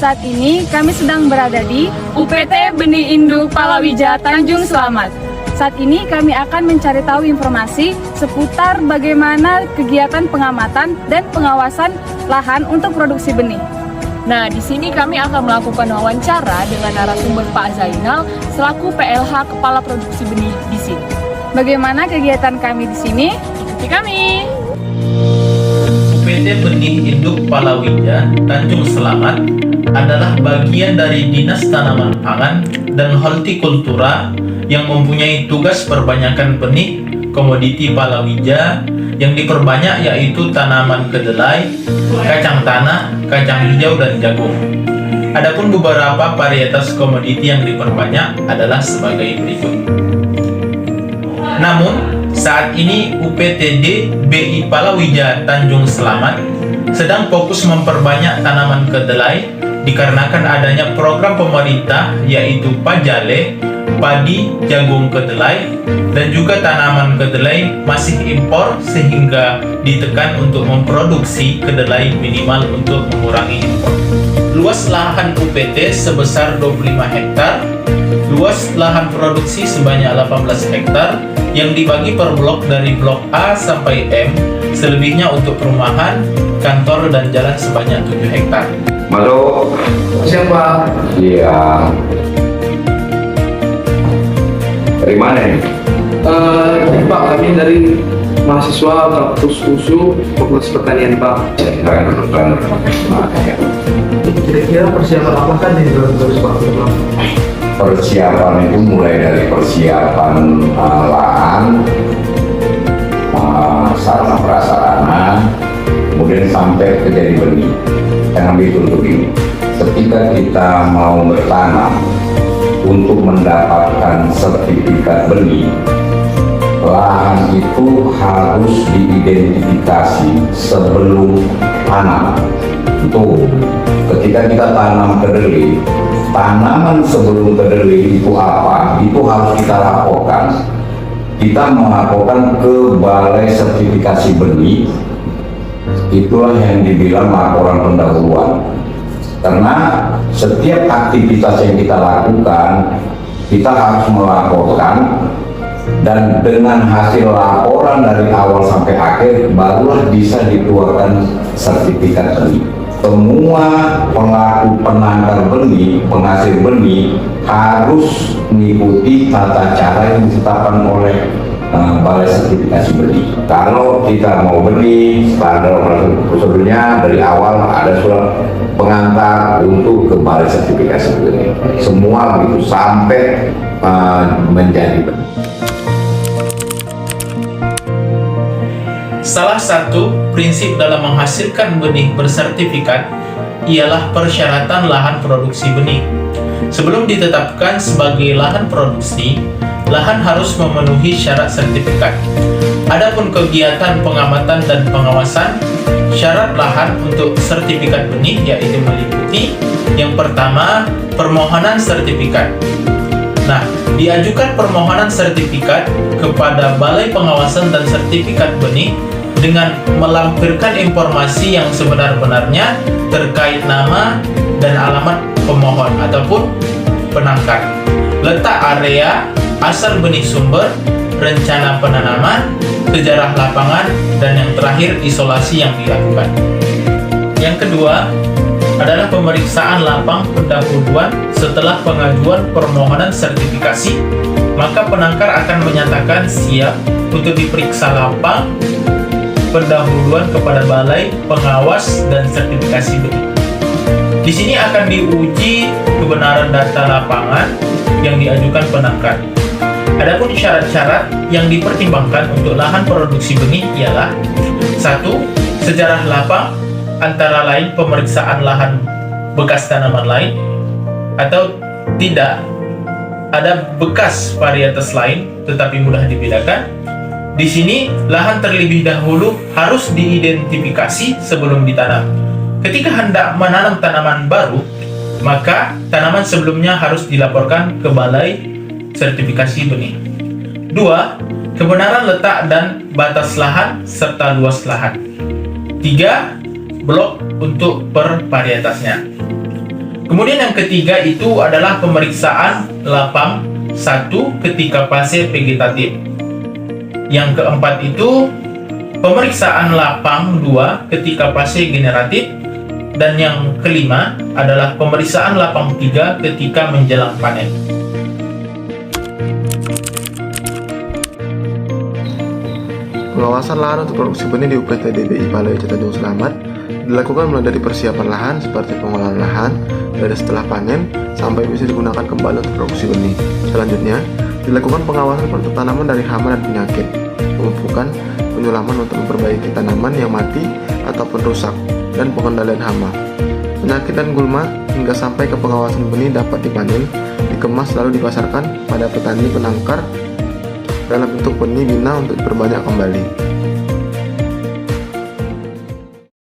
Saat ini kami sedang berada di UPT Benih Induk Palawija Tanjung Selamat. Saat ini kami akan mencari tahu informasi seputar bagaimana kegiatan pengamatan dan pengawasan lahan untuk produksi benih. Nah, di sini kami akan melakukan wawancara dengan narasumber Pak Zainal selaku PLH Kepala Produksi Benih di sini. Bagaimana kegiatan kami di sini? Ikuti kami. UPT Benih Induk Palawija Tanjung Selamat adalah bagian dari Dinas Tanaman Pangan dan Hortikultura yang mempunyai tugas perbanyakan benih komoditi palawija yang diperbanyak, yaitu tanaman kedelai, kacang tanah, kacang hijau, dan jagung. Adapun beberapa varietas komoditi yang diperbanyak adalah sebagai berikut. Namun, saat ini UPTD BI Palawija Tanjung Selamat sedang fokus memperbanyak tanaman kedelai dikarenakan adanya program pemerintah, yaitu Pajale, padi, jagung, kedelai, dan juga tanaman kedelai masih impor sehingga ditekan untuk memproduksi kedelai minimal untuk mengurangi impor. Luas lahan UPT sebesar 25 hektar, luas lahan produksi sebanyak 18 hektar yang dibagi per blok dari blok A sampai M, selebihnya untuk perumahan, kantor, dan jalan sebanyak 7 hektar. Halo. Siapa? Iya. Dari mana nih? Pak, kami dari mahasiswa kampus USU Fakultas Pertanian, Pak. Kira-kira persiapan apa kan yang harus Pak? Persiapan itu mulai dari persiapan lahan, sarana prasarana, kemudian sampai ke jadi benih. Yang ambil untuk ini, ketika kita mau bertanam untuk mendapatkan sertifikat benih, lahan itu harus diidentifikasi sebelum tanam. Tuh, ketika kita tanam kedelai, tanaman sebelum kedelai itu apa? Itu harus kita laporkan. Kita melaporkan ke Balai Sertifikasi Benih. Itulah yang dibilang laporan pendahuluan. Karena setiap aktivitas yang kita lakukan, kita harus melaporkan, dan dengan hasil laporan dari awal sampai akhir barulah bisa dikeluarkan sertifikat benih. Semua pelaku penangkar benih, penghasil benih harus mengikuti tata cara yang ditetapkan oleh Balai Sertifikasi Benih. Kalau kita mau benih, standar prosedurnya dari awal ada surat pengantar untuk ke Balai Sertifikasi Benih. Semua begitu sampai menjadi benih. Salah satu prinsip dalam menghasilkan benih bersertifikat ialah persyaratan lahan produksi benih. Sebelum ditetapkan sebagai lahan produksi, lahan harus memenuhi syarat sertifikat. Adapun kegiatan pengamatan dan pengawasan, syarat lahan untuk sertifikat benih yaitu meliputi yang pertama, permohonan sertifikat. Nah, diajukan permohonan sertifikat kepada Balai Pengawasan dan Sertifikat Benih dengan melampirkan informasi yang sebenar-benarnya terkait nama dan alamat pemohon ataupun penangkar, letak area, asal benih sumber, rencana penanaman, sejarah lapangan, dan yang terakhir isolasi yang dilakukan. Yang kedua adalah pemeriksaan lapang pendahuluan. Setelah pengajuan permohonan sertifikasi, maka penangkar akan menyatakan siap untuk diperiksa lapang pendahuluan kepada Balai Pengawas dan Sertifikasi Benih. Di sini akan diuji kebenaran data lapangan yang diajukan penangkar. Adapun syarat-syarat yang dipertimbangkan untuk lahan produksi benih ialah 1. Sejarah lapang, antara lain pemeriksaan lahan bekas tanaman lain atau tidak ada bekas varietas lain tetapi mudah dibedakan. Di sini lahan terlebih dahulu harus diidentifikasi sebelum ditanam. Ketika hendak menanam tanaman baru, maka tanaman sebelumnya harus dilaporkan ke Balai Sertifikasi Benih. 2. Kebenaran letak dan batas lahan serta luas lahan. 3. Blok untuk per varietasnya. Kemudian yang ketiga itu adalah pemeriksaan lapang 1 ketika fase vegetatif. Yang keempat itu pemeriksaan lapang 2 ketika fase generatif. Dan yang kelima adalah pemeriksaan lapang 3 ketika menjelang panen. Pengawasan lahan untuk produksi benih di UPT DBI Palawija Tanjung Selamat dilakukan mulai dari persiapan lahan seperti pengolahan lahan dari setelah panen sampai bisa digunakan kembali untuk produksi benih. Selanjutnya, dilakukan pengawasan produk tanaman dari hama dan penyakit, pemupukan, penyulaman untuk memperbaiki tanaman yang mati ataupun rusak, dan pengendalian hama, penyakit dan gulma, hingga sampai ke pengawasan benih dapat dipanen, dikemas lalu dipasarkan pada petani penangkar dalam bentuk benih bina untuk diperbanyak kembali.